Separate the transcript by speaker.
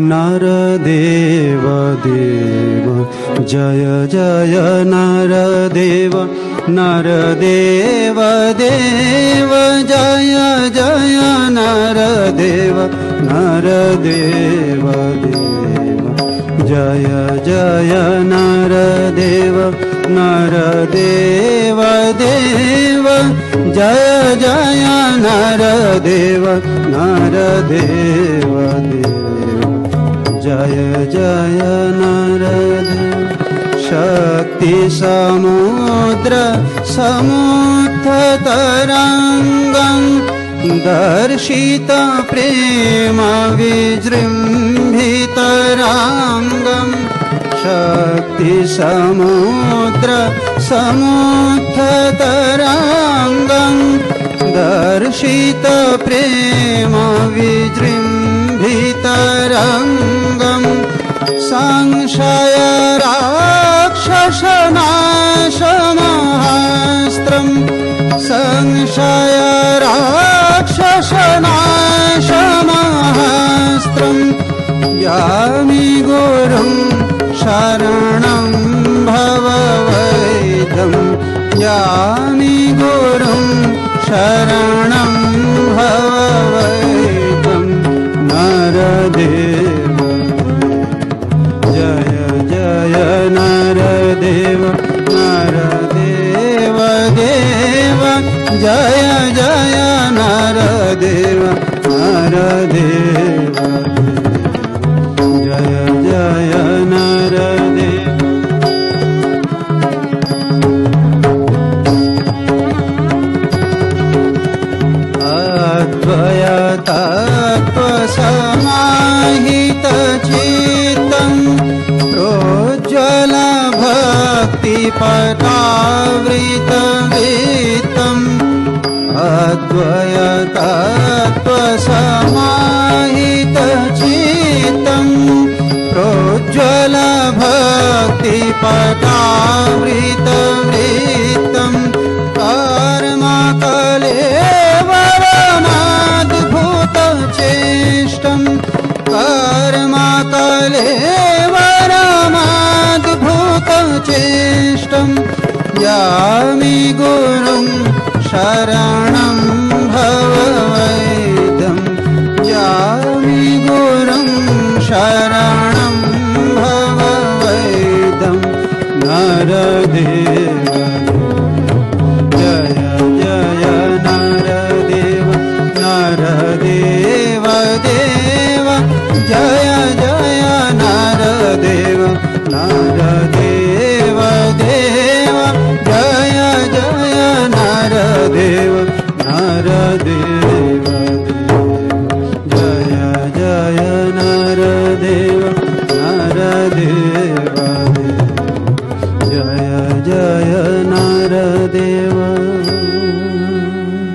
Speaker 1: नरदेव देव जय जय नरदेव नरदेव देव जय जय नरदेव नरदेव देव जय जय नरदेव नरदेव देव जय जय नरदेव नरदेव देव जय जय नरदेव शक्ति समुद्र समुत्थतरङ्गं दर्शित प्रेम विजृम्भितराङ्गं शक्ति समुद्र समुत्थतरङ्गं दर्शित प्रेम विजृम्भितरङ्गं संशय राक्षसनाशमहास्त्रं संशय राक्षसनाशमहास्त्रं यामि गुरुं शरणं भववैद्यं यामि गुरुं शरणं भववैद्यं नरदेव जय जय नरदेव नरदेव देव जय जय नरदेव नरदेव जय जय नरदेव अद्वय तत्त्वसमाहितचित्तं प्रोज्ज्वल भक्तिपटावृतवित्तम् अद्वय तत्त्वसमाहितचित्तं प्रोज्ज्वल भक्तिपटावृतवित्तं कर्मकलेवरमद्भुतचेष्टं कर्मकलेवरमद्भुतचेष्टं यामि गुरुं शरणं भववैद्यं यामि गुरुं शरणं भववैद्यं नरदेव जय जय नरदेव नरदेव देव जय जय नरदेव